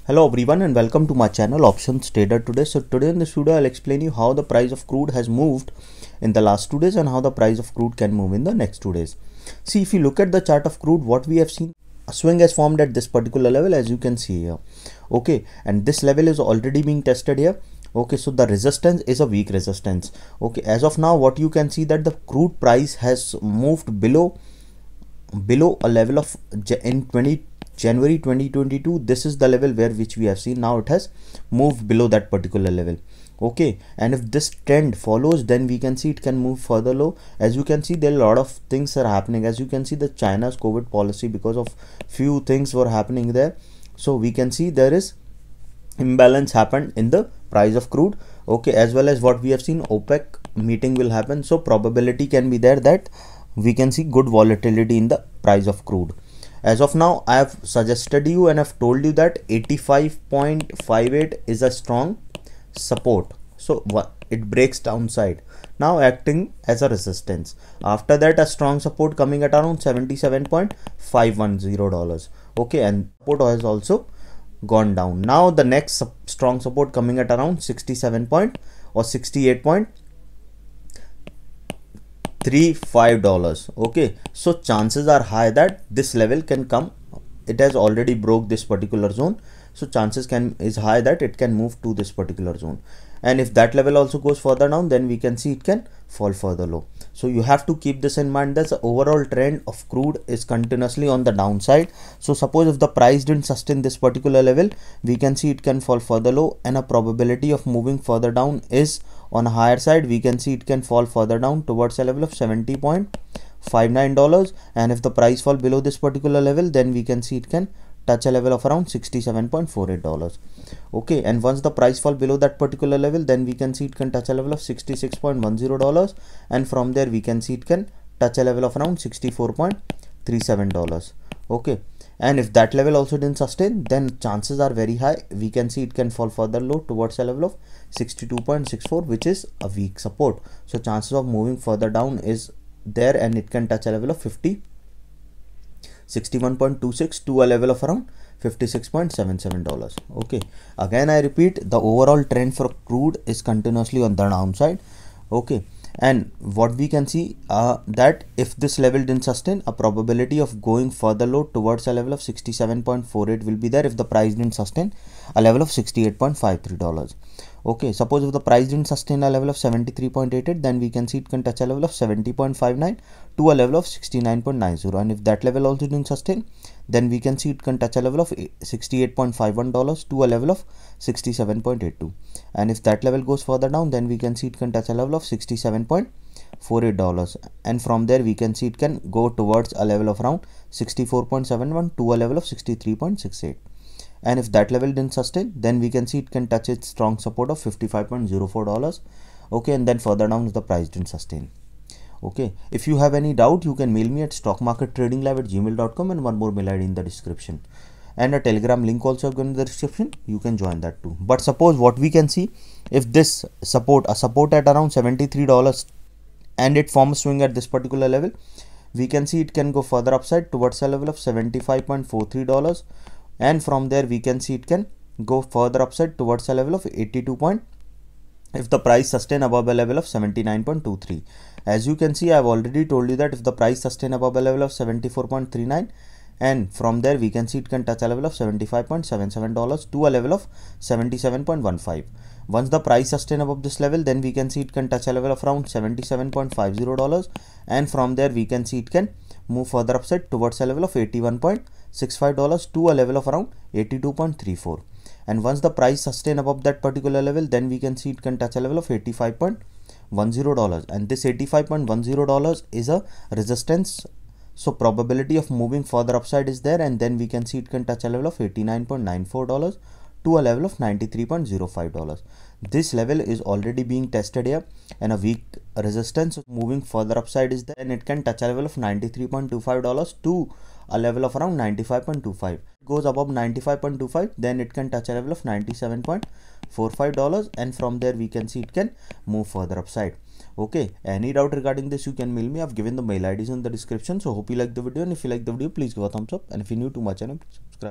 Hello everyone and welcome to my channel Options Trader Today. So today in this video I'll explain you how the price of crude has moved in the last 2 days and how the price of crude can move in the next 2 days. See, if you look at the chart of crude, what we have seen, a swing has formed at this particular level, as you can see here. Okay, and this level is already being tested here. Okay, so the resistance is a weak resistance. Okay, as of now what you can see that the crude price has moved below a level of January 2022. This is the level which we have seen. Now it has moved below that particular level. Okay, and if this trend follows, then we can see it can move further low. As you can see, there are a lot of things are happening. As you can see, the China's COVID policy, because of few things were happening there, so we can see there is imbalance happened in the price of crude. Okay, as well as what we have seen, OPEC meeting will happen, so probability can be there that we can see good volatility in the price of crude. As of now, I have suggested you and I've told you that 85.58 is a strong support. So it breaks downside, now acting as a resistance. After that, a strong support coming at around $77.510. Okay, and support has also gone down. Now the next strong support coming at around 68.35. Okay, so chances are high that this level can come. It has already broke this particular zone, so chances is high that it can move to this particular zone. And if that level also goes further down, then we can see it can fall further low. So you have to keep this in mind that the overall trend of crude is continuously on the downside. So suppose if the price didn't sustain this particular level, we can see it can fall further low, and a probability of moving further down is on a higher side. We can see it can fall further down towards a level of $70.59, and if the price fall below this particular level, then we can see it can touch a level of around $67.48. Okay, and once the price fall below that particular level, then we can see it can touch a level of $66.10, and from there we can see it can touch a level of around $64.37. Okay, and if that level also didn't sustain, then chances are very high we can see it can fall further low towards a level of 62.64, which is a weak support. So chances of moving further down is there, and it can touch a level of 61.26 to a level of around $56.77. Okay, again I repeat, the overall trend for crude is continuously on the downside. Okay, and what we can see that if this level didn't sustain, a probability of going further low towards a level of 67.48 will be there if the price didn't sustain a level of $68.53. Okay, suppose if the price didn't sustain a level of 73.88, then we can see it can touch a level of 70.59 to a level of 69.90, and if that level also didn't sustain, then we can see it can touch a level of $68.51 to a level of 67.82, and if that level goes further down, then we can see it can touch a level of $67.48, and from there we can see it can go towards a level of around 64.71 to a level of 63.68. And if that level didn't sustain, then we can see it can touch its strong support of $55.04. Okay, and then further down if the price didn't sustain. Okay, if you have any doubt, you can mail me at stockmarkettradinglab@gmail.com, and one more mail ID in the description, and a Telegram link also given in the description. You can join that too. But suppose what we can see, if this support at around $73 and it forms swing at this particular level, we can see it can go further upside towards a level of $75.43. And from there we can see it can go further upside towards a level of 82. If the price sustain above a level of 79.23. As you can see, I have already told you that if the price sustain above a level of 74.39, and from there we can see it can touch a level of $75.77 to a level of 77.15. Once the price sustain above this level, then we can see it can touch a level of around $77.50, and from there we can see it can move further upside towards a level of $81.65 to a level of around 82.34. And once the price sustain above that particular level, then we can see it can touch a level of $85.10, and this $85.10 is a resistance. So probability of moving further upside is there, and then we can see it can touch a level of $89.94 to a level of $93.05. This level is already being tested here, and a weak resistance moving further upside is there, and it can touch a level of $93.25 to a level of around $95.25. It goes above $95.25, then it can touch a level of $97.45, and from there we can see it can move further upside. Okay, any doubt regarding this, you can mail me. I've given the mail IDs in the description. So hope you like the video, and if you like the video, please give a thumbs up, and if you're new to my channel, please subscribe.